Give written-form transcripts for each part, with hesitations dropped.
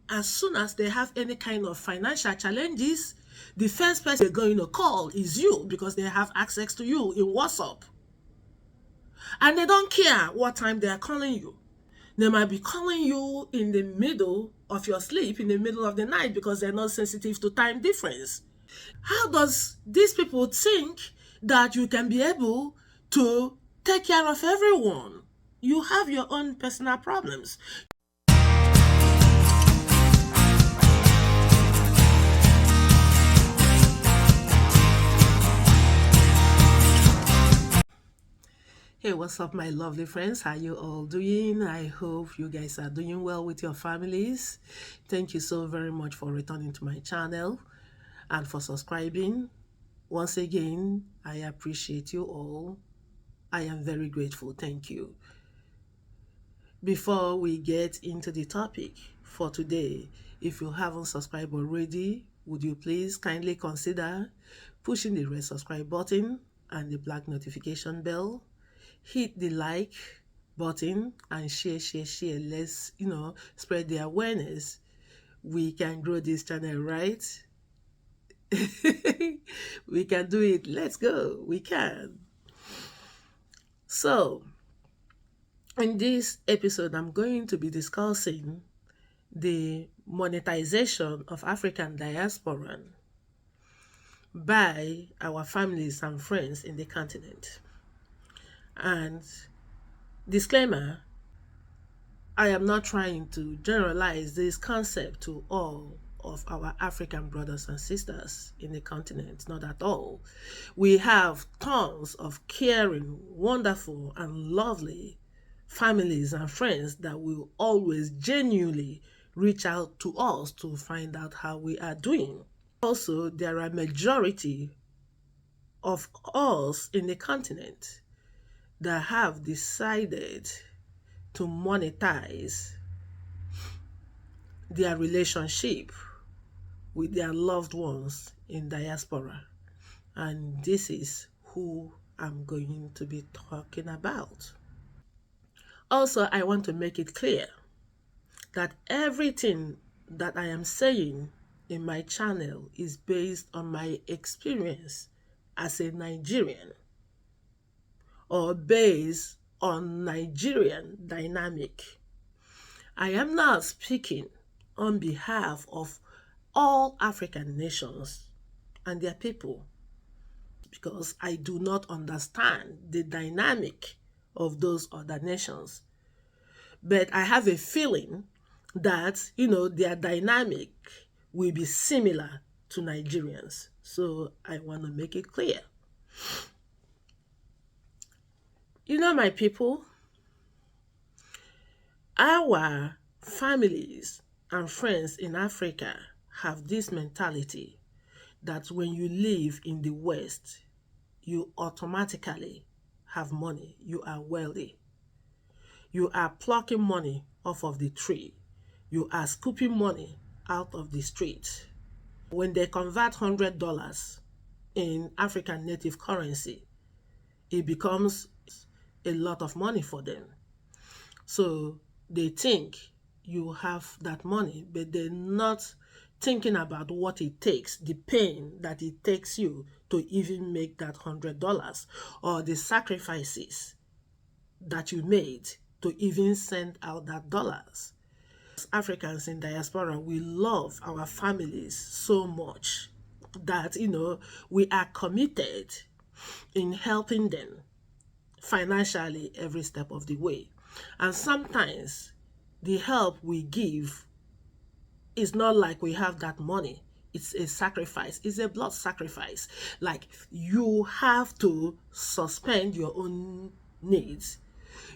as soon as they have any kind of financial challenges, the first person they're going to call is you because they have access to you in WhatsApp. And they don't care what time they are calling you. They might be calling you in the middle of your sleep, in the middle of the night, because they're not sensitive to time difference. How does these people think that you can be able to take care of everyone? You have your own personal problems. Hey, what's up, my lovely friends? How you all doing? I hope you guys are doing well with your families. Thank you so very much for returning to my channel and for subscribing. Once again, I appreciate you all. I am very grateful. Thank you. Before we get into the topic for today, if you haven't subscribed already, would you please kindly consider pushing the red subscribe button and the black notification bell? Hit the like button and share. Let's, spread the awareness. We can grow this channel, right? We can do it. Let's go. We can. So, in this episode, I'm going to be discussing the monetization of African diasporan by our families and friends in the continent. And disclaimer, I am not trying to generalize this concept to all of our African brothers and sisters in the continent, not at all. We have tons of caring, wonderful, and lovely families and friends that will always genuinely reach out to us to find out how we are doing. Also, there are majority of us in the continent that have decided to monetize their relationship with their loved ones in diaspora. And this is who I'm going to be talking about. Also, I want to make it clear that everything that I am saying in my channel is based on my experience as a Nigerian or based on Nigerian dynamic. I am not speaking on behalf of all African nations and their people because I do not understand the dynamic of those other nations. But I have a feeling that, their dynamic will be similar to Nigerians. So I want to make it clear. My people, our families and friends in Africa have this mentality that when you live in the West, you automatically have money. You are wealthy. You are plucking money off of the tree. You are scooping money out of the street. When they convert $100 in African native currency, it becomes a lot of money for them. So they think you have that money, but they're not thinking about what it takes, the pain that it takes you to even make that $100 or the sacrifices that you made to even send out that dollars. As Africans in diaspora, we love our families so much that, we are committed in helping them financially every step of the way. And sometimes the help we give is not like we have that money. It's a sacrifice. It's a blood sacrifice. Like you have to suspend your own needs.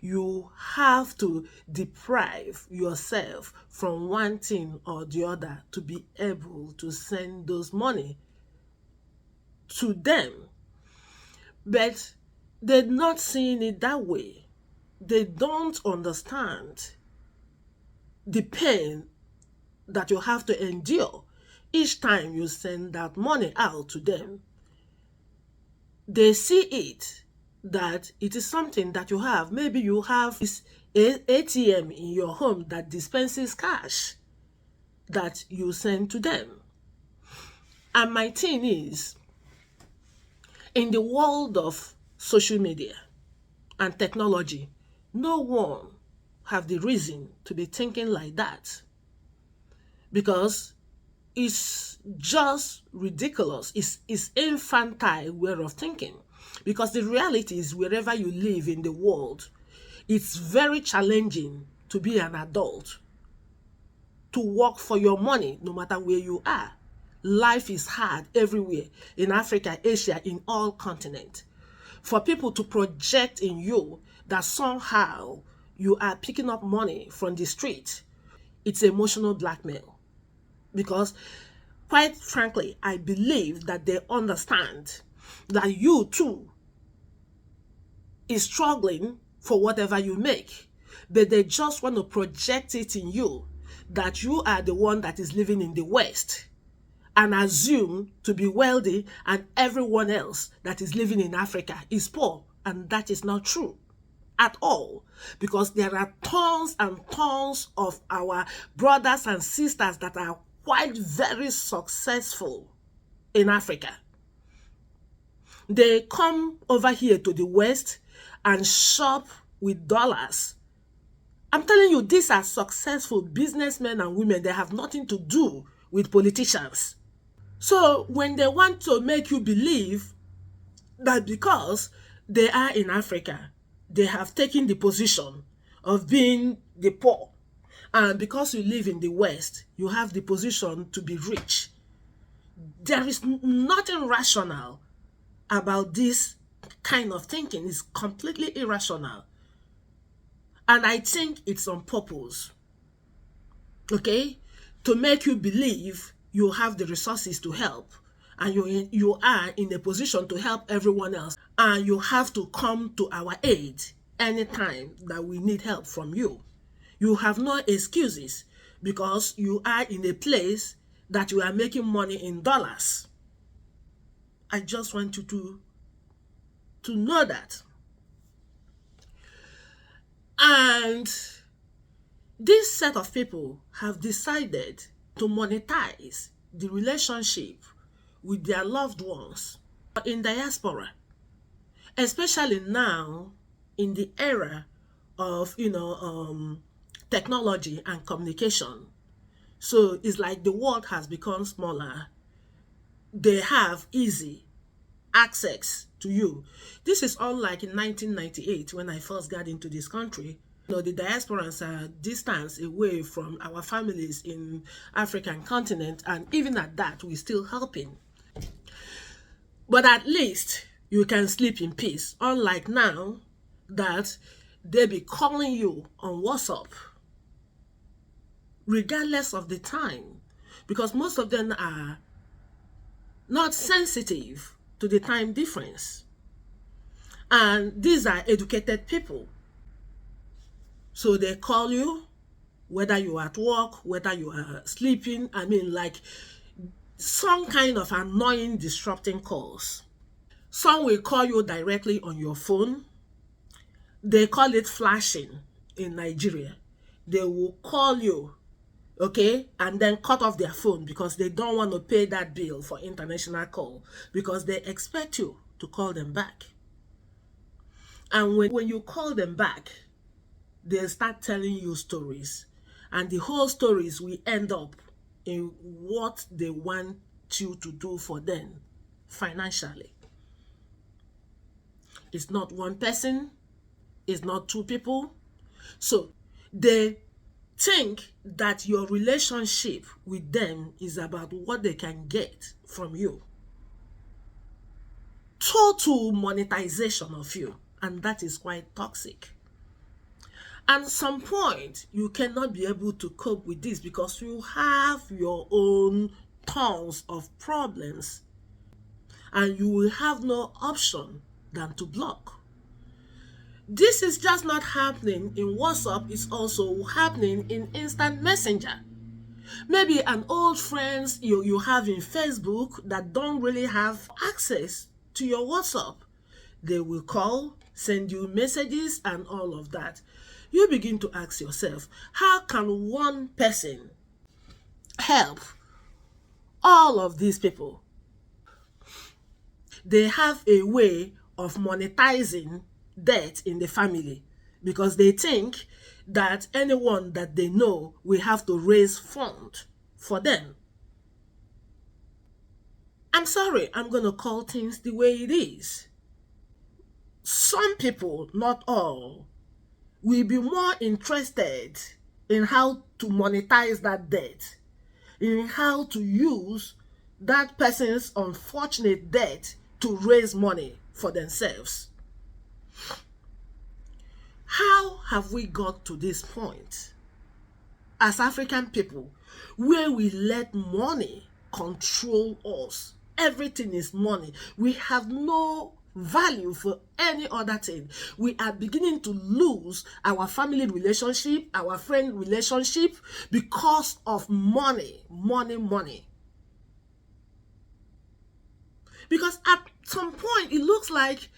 You have to deprive yourself from one thing or the other to be able to send those money to them. But they're not seeing it that way. They don't understand the pain that you have to endure each time you send that money out to them. They see it that it is something that you have. Maybe you have this ATM in your home that dispenses cash. that you send to them. And my thing is, in the world of social media and technology, no one have the reason to be thinking like that, because it's just ridiculous. It's infantile way of thinking. Because the reality is, wherever you live in the world, it's very challenging to be an adult, to work for your money, no matter where you are. Life is hard everywhere, in Africa, Asia, in all continents. For people to project in you that somehow you are picking up money from the street, it's emotional blackmail. Because quite frankly, I believe that they understand that you too is struggling for whatever you make, but they just want to project it in you that you are the one that is living in the West and assume to be wealthy, and everyone else that is living in Africa is poor. And that is not true at all, because there are tons and tons of our brothers and sisters that are quite very successful in Africa. They come over here to the West and shop with dollars. I'm telling you, these are successful businessmen and women. They have nothing to do with politicians. So when they want to make you believe that because they are in Africa, they have taken the position of being the poor, and because you live in the West, you have the position to be rich. There is nothing rational about this kind of thinking. It's completely irrational. And I think it's on purpose, okay? To make you believe you have the resources to help, and you are in a position to help everyone else, and you have to come to our aid anytime that we need help from you. You have no excuses, because you are in a place that you are making money in dollars. I just want you to know that. And this set of people have decided to monetize the relationship with their loved ones in diaspora, especially now in the era of technology and communication. So it's like the world has become smaller. They have easy access to you. This is unlike in 1998 when I first got into this country. The diasporans are distance away from our families in African continent, and even at that, we're still helping. But at least you can sleep in peace, unlike now that they be calling you on WhatsApp, regardless of the time, because most of them are not sensitive to the time difference. And these are educated people. So they call you, whether you're at work, whether you are sleeping, like some kind of annoying, disrupting calls. Some will call you directly on your phone. They call it flashing in Nigeria. They will call you, okay, and then cut off their phone because they don't want to pay that bill for international call, because they expect you to call them back. And when you call them back, they start telling you stories, and the whole stories will end up in what they want you to do for them financially. It's not one person, it's not two people. So they think that your relationship with them is about what they can get from you. Total monetization of you, and that is quite toxic. At some point, you cannot be able to cope with this because you have your own tons of problems, and you will have no option than to block. This is just not happening in WhatsApp, it's also happening in instant messenger. Maybe an old friend you have in Facebook that don't really have access to your WhatsApp. They will call, send you messages and all of that. You begin to ask yourself, how can one person help all of these people. They have a way of monetizing debt in the family because they think that anyone that they know will have to raise funds for them. I'm sorry, I'm going to call things the way it is. Some people, not all, will be more interested in how to monetize that debt, in how to use that person's unfortunate debt to raise money for themselves. How have we got to this point as African people where we let money control us? Everything is money. We have no value for any other thing. We are beginning to lose our family relationship, our friend relationship because of money, money, money. Because at some point it looks like,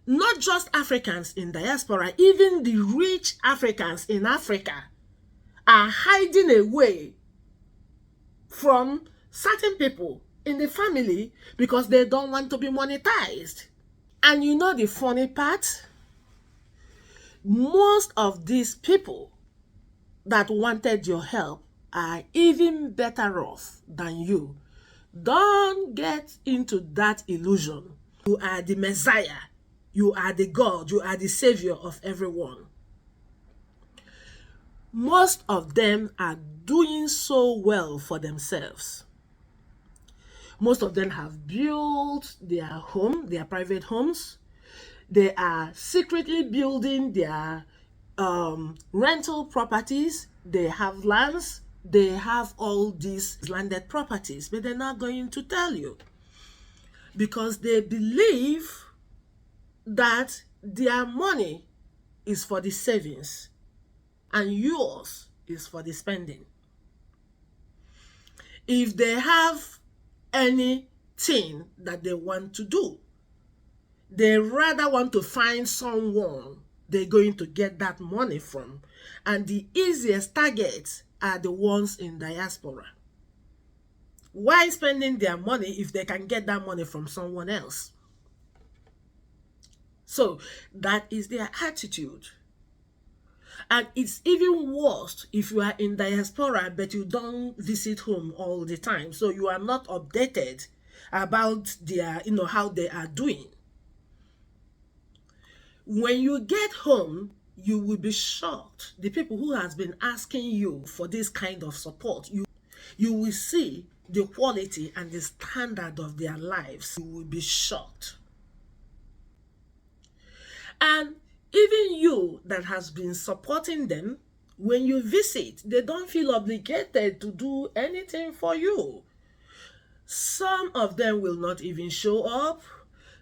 not just Africans in diaspora, even the rich Africans in Africa are hiding away from certain people in the family because they don't want to be monetized. And you know the funny part? Most of these people that wanted your help are even better off than you. Don't get into that illusion. You are the Messiah. You are the God. You are the Savior of everyone. Most of them are doing so well for themselves. Most of them have built their home, their private homes. They are secretly building their rental properties. They have lands. They have all these landed properties, but they're not going to tell you because they believe that their money is for the savings and yours is for the spending. If they have anything that they want to do, they rather want to find someone they're going to get that money from. And the easiest targets are the ones in diaspora. Why spending their money if they can get that money from someone else? So that is their attitude. And it's even worse if you are in diaspora but you don't visit home all the time. So you are not updated about their, how they are doing. When you get home, you will be shocked. The people who has been asking you for this kind of support, you will see the quality and the standard of their lives. You will be shocked. And even you that has been supporting them, when you visit, they don't feel obligated to do anything for you. Some of them will not even show up.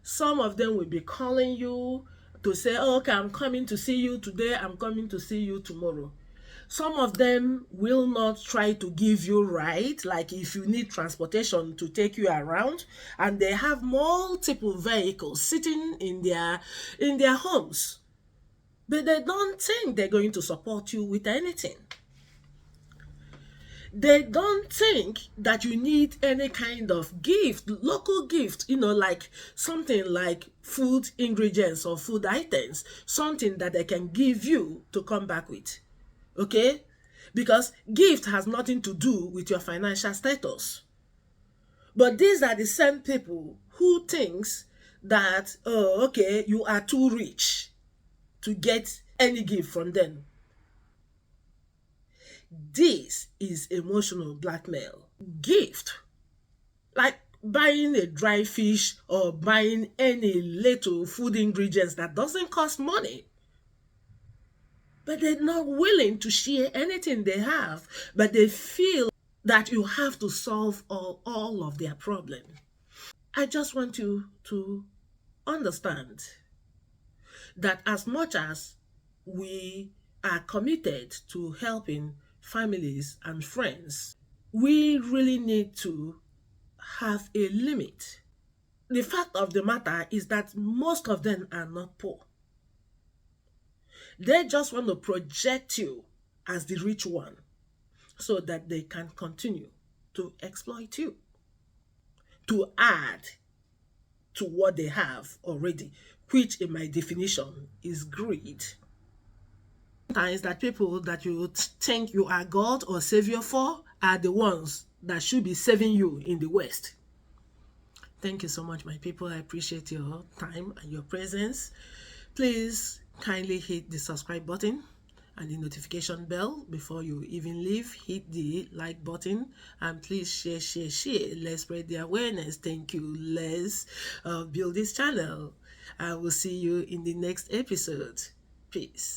Some of them will be calling you to say, oh, okay, I'm coming to see you today, I'm coming to see you tomorrow. Some of them will not try to give you right, like if you need transportation to take you around, and they have multiple vehicles sitting in their homes. But they don't think they're going to support you with anything. They don't think that you need any kind of gift, local gift, like something like food ingredients or food items, something that they can give you to come back with. Okay? Because gift has nothing to do with your financial status. But these are the same people who thinks that, oh, okay, you are too rich to get any gift from them. This is emotional blackmail. Gift, like buying a dry fish or buying any little food ingredients that doesn't cost money. But they're not willing to share anything they have, but they feel that you have to solve all of their problems. I just want you to understand that as much as we are committed to helping families and friends, we really need to have a limit. The fact of the matter is that most of them are not poor. They just want to project you as the rich one. so that they can continue to exploit you, to add to what they have already, which in my definition is greed. Sometimes that people that you think you are God or Savior for are the ones that should be saving you in the West. Thank you so much, my people. I appreciate your time and your presence. Please kindly hit the subscribe button and the notification bell before you even leave. Hit the like button and please share. Let's spread the awareness. Thank you. Let's build this channel. I will see you in the next episode. Peace.